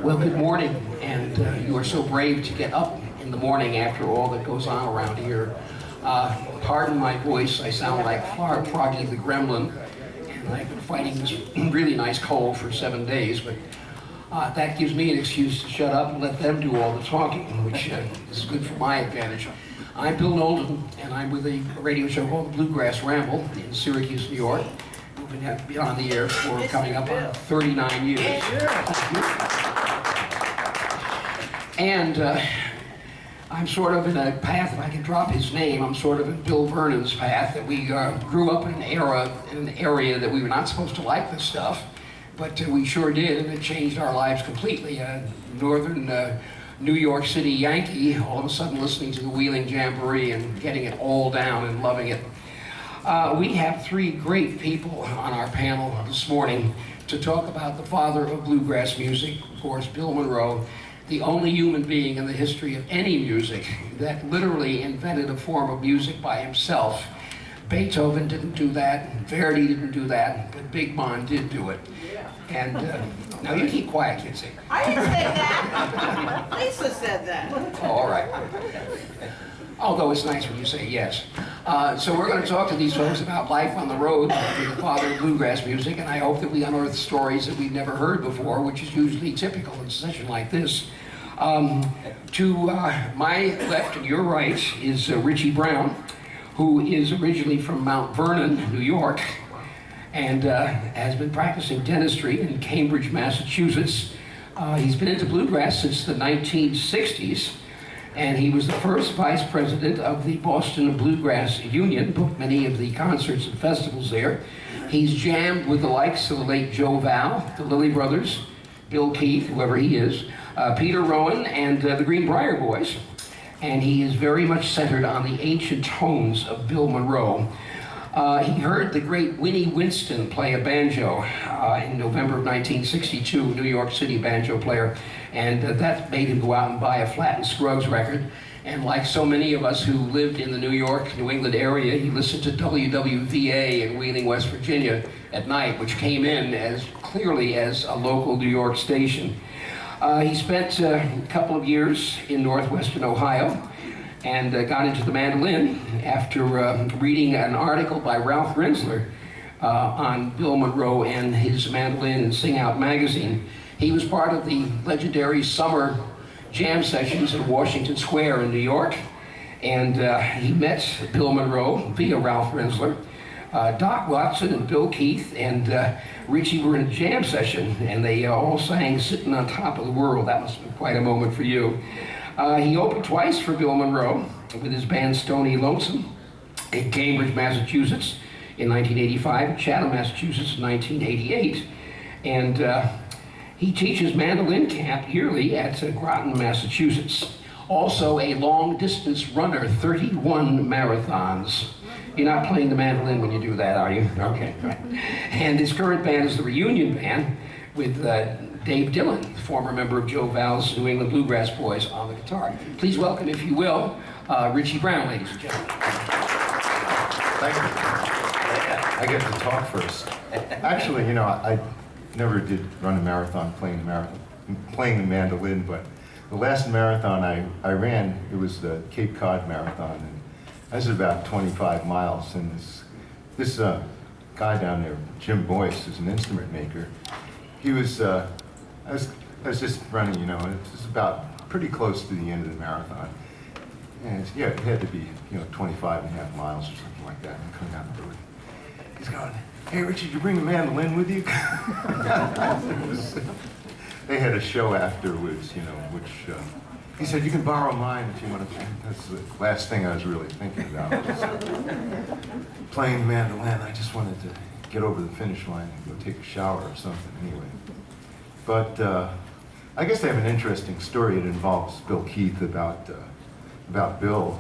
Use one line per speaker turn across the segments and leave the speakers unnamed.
Well, good morning, and you are so brave to get up in the morning after all that goes on around here. Pardon my voice, I sound like Froggy the Gremlin, and I've been fighting this really nice cold for 7 days, but that gives me an excuse to shut up and let them do all the talking, which is good for my advantage. I'm Bill Knowlton, and I'm with a radio show called Bluegrass Ramble in Syracuse, New York. We've been on the air for coming up on 39 years. And I'm sort of in a path, if I can drop his name, I'm sort of in Bill Vernon's path, that we grew up in an area that we were not supposed to like this stuff, but we sure did, and it changed our lives completely. Northern New York City Yankee, all of a sudden listening to the Wheeling Jamboree and getting it all down and loving it. We have three great people on our panel this morning to talk about the father of bluegrass music, of course, Bill Monroe, the only human being in the history of any music that literally invented a form of music by himself. Beethoven didn't do that, Verdi didn't do that, but Big Mon did do it. And now you keep quiet, Kitsy.
I didn't say that. Lisa said that.
Oh, all right. Although it's nice when you say yes. So we're going to talk to these folks about life on the road with the father of bluegrass music, and I hope that we unearth stories that we've never heard before, which is usually typical in a session like this. To my left and your right is Richie Brown, who is originally from Mount Vernon, New York, and has been practicing dentistry in Cambridge, Massachusetts. He's been into bluegrass since the 1960s. And he was the first vice president of the Boston Bluegrass Union, booked many of the concerts and festivals there. He's jammed with the likes of the late Joe Val, the Lilly Brothers, Bill Keith, whoever he is, Peter Rowan, and the Greenbrier Boys. And he is very much centered on the ancient tones of Bill Monroe. He heard the great Winnie Winston play a banjo in November of 1962, New York City banjo player, and that made him go out and buy a Flatt and Scruggs record. And like so many of us who lived in the New York, New England area, he listened to WWVA in Wheeling, West Virginia at night, which came in as clearly as a local New York station. He spent a couple of years in northwestern Ohio, and got into the mandolin after reading an article by Ralph Rensler on Bill Monroe and his mandolin in Sing Out magazine. He was part of the legendary summer jam sessions in Washington Square in New York, and he met Bill Monroe via Ralph Rensler. Doc Watson and Bill Keith and Richie were in a jam session, and they all sang Sitting on Top of the World. That must have been quite a moment for you. He opened twice for Bill Monroe with his band Stony Lonesome in Cambridge, Massachusetts in 1985, and Chatham, Massachusetts in 1988. And he teaches mandolin camp yearly at Groton, Massachusetts. Also a long-distance runner, 31 marathons. You're not playing the mandolin when you do that, are you? Okay, right. And his current band is the Reunion Band with Dave Dillon, former member of Joe Val's New England Bluegrass Boys, on the guitar. Please welcome, if you will, Richie Brown, ladies and gentlemen.
Thank you. I get to talk first. Actually, you know, I never did run a marathon playing the mandolin, but the last marathon I ran, it was the Cape Cod Marathon, and I was about 25 miles, and this guy down there, Jim Boyce, is an instrument maker. He was, I was just running, you know, and it was about pretty close to the end of the marathon. And yeah, it had to be, you know, 25 and a half miles or something like that, and coming down the road. He's going, "Hey, Richard, you bring the mandolin with you?" They had a show afterwards, you know, which, he said, "You can borrow mine if you want to." That's the last thing I was really thinking about. Playing the mandolin, I just wanted to get over the finish line and go take a shower or something anyway. But I guess I have an interesting story. It involves Bill Keith about Bill.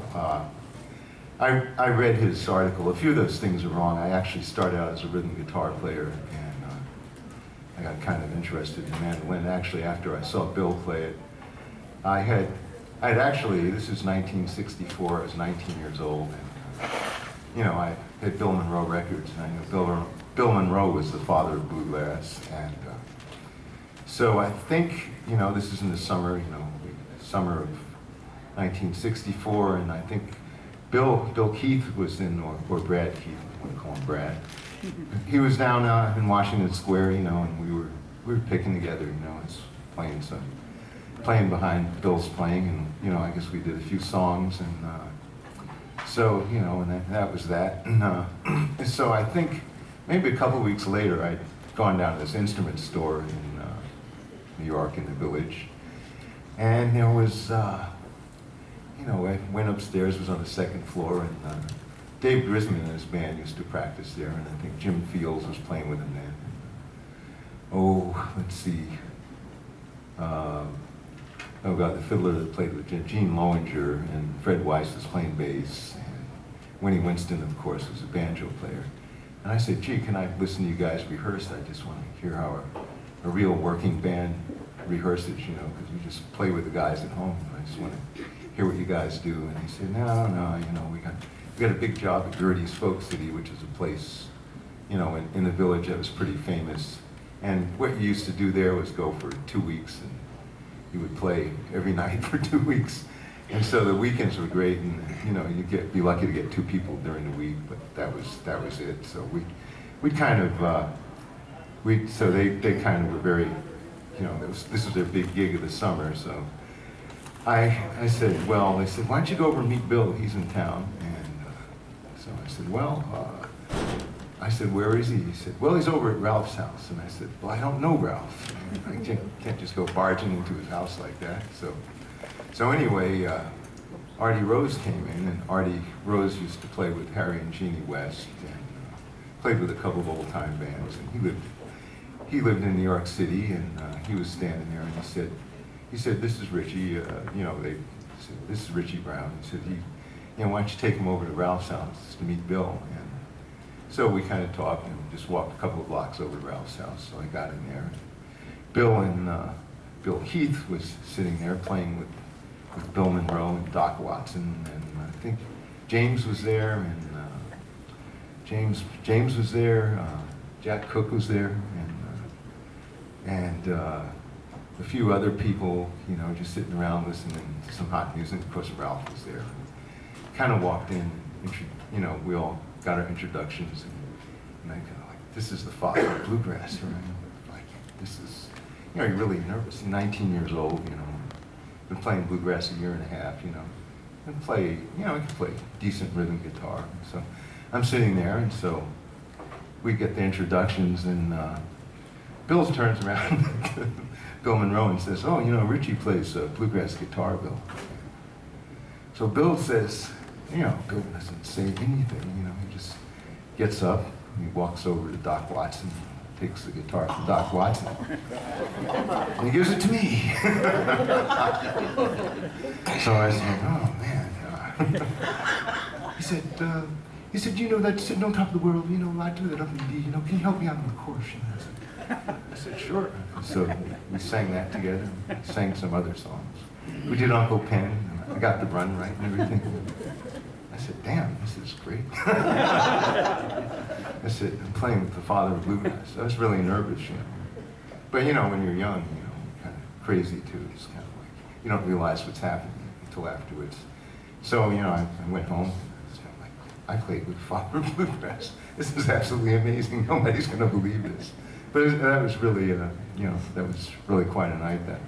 I read his article. A few of those things are wrong. I actually started out as a rhythm guitar player, and I got kind of interested in mandolin. Actually, after I saw Bill play it, I had actually, this is 1964, I was 19 years old, and you know, I had Bill Monroe records, and I knew Bill Monroe was the father of bluegrass, and So I think, this is in the summer, summer of 1964, and I think Bill Keith was in, or Brad Keith, I want to call him Brad. He was down in Washington Square, and we were picking together, it's playing behind Bill's playing, and I guess we did a few songs, and so and that was that. And so I think maybe a couple of weeks later, I'd gone down to this instrument store in New York in the Village, and there was, I went upstairs, was on the second floor, and Dave Grisman and his band used to practice there, and I think Jim Fields was playing with him then. Let's see. The fiddler that played with Gene Lowinger, and Fred Weiss was playing bass, and Winnie Winston, of course, was a banjo player. And I said, gee, can I listen to you guys rehearse? I just want to hear how a real working band rehearses, because we just play with the guys at home. I just want to hear what you guys do. And he said, no, we got a big job at Gertie's Folk City, which is a place, in the Village that was pretty famous. And what you used to do there was go for 2 weeks, and you would play every night for 2 weeks. And so the weekends were great, and you'd be lucky to get 2 people during the week, but that was it. So we kind of so they kind of were very, this was their big gig of the summer. So I said, well, they said, why don't you go over and meet Bill? He's in town. And so I said, I said, where is he? He said, well, he's over at Ralph's house. And I said, well, I don't know Ralph. I can't just go barging into his house like that. So anyway, Artie Rose came in, and Artie Rose used to play with Harry and Jeannie West, and played with a couple of old-time bands. And he lived in New York City, and he was standing there, and he said, this is Richie. They said, this is Richie Brown. He said, why don't you take him over to Ralph's house to meet Bill? And so we kind of talked and just walked a couple of blocks over to Ralph's house. So I got in there. Bill Keith was sitting there playing with Bill Monroe and Doc Watson, and I think James was there, and James was there. Jack Cook was there, and a few other people, just sitting around listening to some hot music. Of course, Ralph was there. Kind of walked in, we all got our introductions, and I kind of like, this is the father of bluegrass, right? Like, this is, you're really nervous. 19 years old, been playing bluegrass a year and a half, and play, I can play decent rhythm guitar. So I'm sitting there, and so we get the introductions, and Bill turns around to Bill Monroe and says, oh, Richie plays bluegrass guitar, Bill. So Bill says, Bill doesn't say anything, he just gets up, he walks over to Doc Watson, takes the guitar from Doc Watson, and he gives it to me. So I said, oh man. He said, that's sitting on top of the world, I do that up in D, can you help me out on the chorus? I said, sure. So we sang that together, sang some other songs. We did Uncle Pen, and I got the run right and everything. I said, damn, this is great. I said, I'm playing with the father of bluegrass. I was really nervous, But when you're young, kind of crazy too. It's kind of like, you don't realize what's happening until afterwards. So, I went home, and like, I played with the father of bluegrass. This is absolutely amazing. Nobody's going to believe this. But that was really, that was really quite a night. That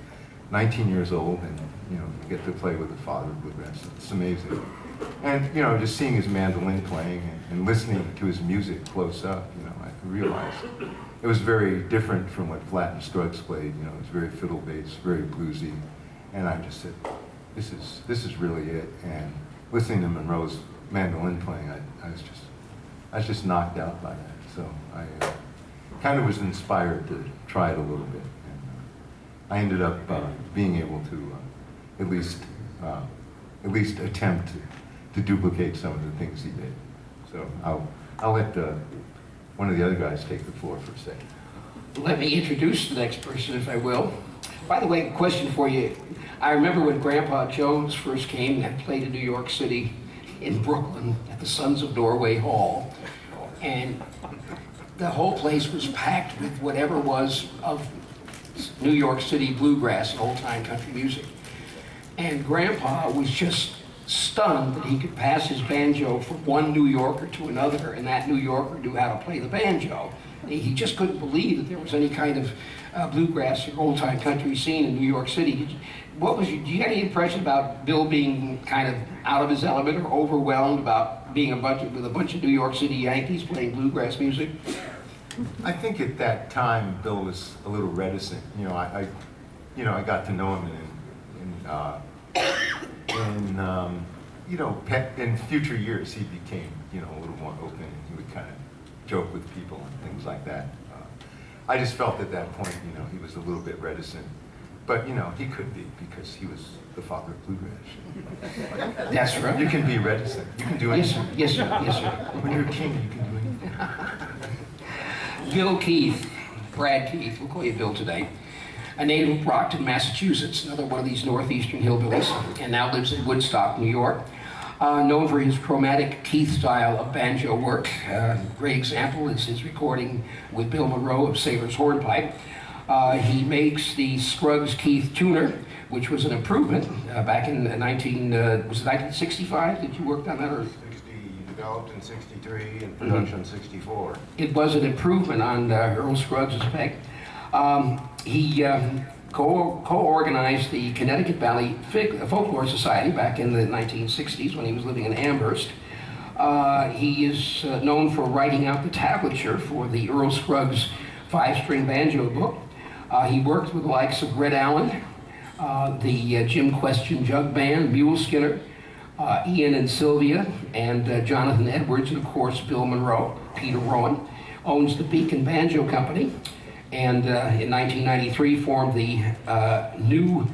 19 years old, and you get to play with the father of bluegrass. It's amazing. And just seeing his mandolin playing and listening to his music close up, I realized it was very different from what Flatt and Scruggs played. It was very fiddle-based, very bluesy, and I just said, this is really it. And listening to Monroe's mandolin playing, I was just knocked out by that. So I kind of was inspired to try it a little bit. And I ended up being able to at least attempt to duplicate some of the things he did. So I'll let one of the other guys take the floor for a second.
Let me introduce the next person, if I will. By the way, question for you. I remember when Grandpa Jones first came and played in New York City, in Brooklyn, at the Sons of Norway Hall. And the whole place was packed with whatever was of New York City bluegrass and old-time country music. And Grandpa was just stunned that he could pass his banjo from one New Yorker to another, and that New Yorker knew how to play the banjo. He just couldn't believe that there was any kind of bluegrass or old-time country scene in New York City. Do you have any impression about Bill being kind of out of his element or overwhelmed about being with a bunch of New York City Yankees playing bluegrass music?
I think at that time Bill was a little reticent. I got to know him in future years he became a little more open. He would kind of joke with people and things like that. I just felt at that point, he was a little bit reticent. But, he could be because he was the father of bluegrass.
That's right.
You can be reticent. You can do anything.
Yes, sir. Yes, sir.
When you're a king, you can do anything.
Bill Keith, Brad Keith, we'll call you Bill today, a native of Brockton, Massachusetts, another one of these northeastern hillbillies, and now lives in Woodstock, New York. Known for his chromatic Keith style of banjo work. Great example is his recording with Bill Monroe of Sailor's Hornpipe. He makes the Scruggs Keith tuner, which was an improvement back in 1965? Did you work on that? Or?
60, developed in 63 and production 64.
It was an improvement on Earl Scruggs' spec. He co-organized the Connecticut Valley Folklore Society back in the 1960s when he was living in Amherst. He is known for writing out the tablature for the Earl Scruggs 5-string banjo book. He worked with the likes of Red Allen, the Jim Question Jug Band, Mule Skinner, Ian and Sylvia, and Jonathan Edwards, and of course Bill Monroe. Peter Rowan owns the Beacon Banjo Company, and in 1993 formed the new,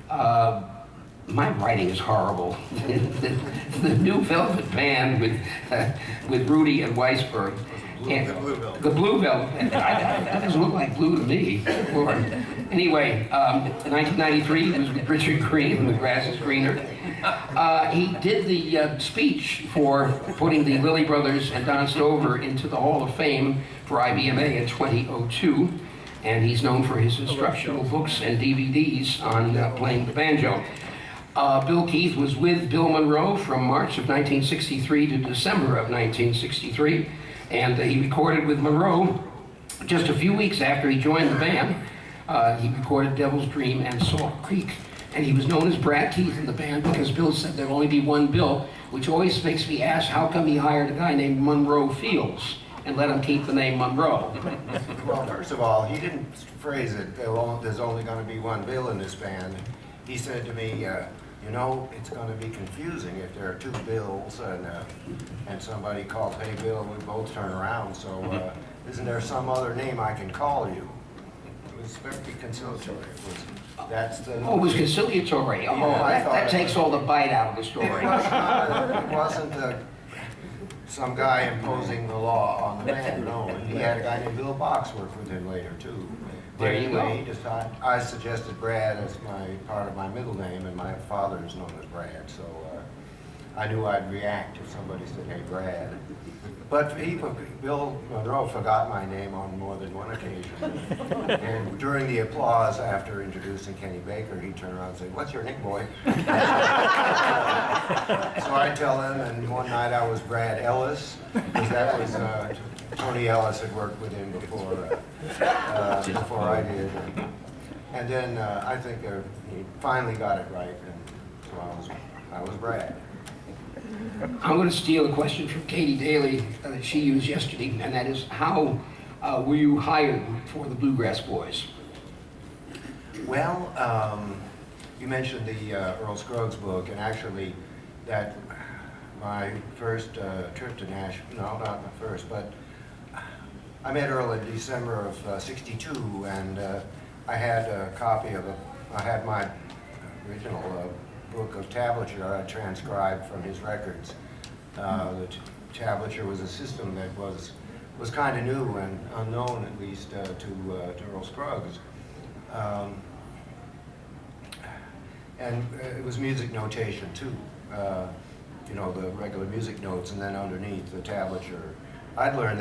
my writing is horrible, the New Velvet Band with Rudy and Weisberg. And the Blue Velvet Band. That doesn't look like blue to me. Lord. Anyway, in 1993, he was with Richard Green, and The Grass is Greener. He did the speech for putting the Lilly Brothers and Don Stover into the Hall of Fame for IBMA in 2002, and he's known for his instructional books and DVDs on playing the banjo. Bill Keith was with Bill Monroe from March of 1963 to December of 1963, and he recorded with Monroe just a few weeks after he joined the band. He recorded Devil's Dream and Salt Creek. And he was known as Brad Keith in the band because Bill said there'd only be one Bill, which always makes me ask how come he hired a guy named Monroe Fields and let him keep the name Monroe.
Well, first of all, he didn't phrase it, there's only going to be one Bill in this band. He said to me, it's going to be confusing if there are two Bills and somebody calls, hey Bill, we both turn around, so isn't there some other name I can call you? It was very conciliatory. It
was conciliatory. Oh,
Yeah,
that takes all the bite out of the story.
It wasn't some guy imposing the law on the band, no. He had a guy named Bill Box work with him later, too.
There you go.
I suggested Brad as part of my middle name, and my father is known as Brad, so I knew I'd react if somebody said, hey, Brad. But Bill Monroe forgot my name on more than one occasion. And during the applause after introducing Kenny Baker, he turned around and said, what's your name, boy? So I tell him, and one night I was Brad Ellis, because that was, Tony Ellis had worked with him before I did. And then I think he finally got it right, and so I was Brad.
I'm going to steal a question from Katie Daly that she used yesterday, and that is, how were you hired for the Bluegrass Boys?
Well, you mentioned the Earl Scruggs book, and actually that my first trip to Nashville, no, not my first, but I met Earl in December of '62, and I had a copy of I had my original book of tablature I transcribed from his records. The tablature was a system that was kind of new and unknown, at least, to Earl Scruggs. And it was music notation, too. The regular music notes, and then underneath the tablature. I'd learned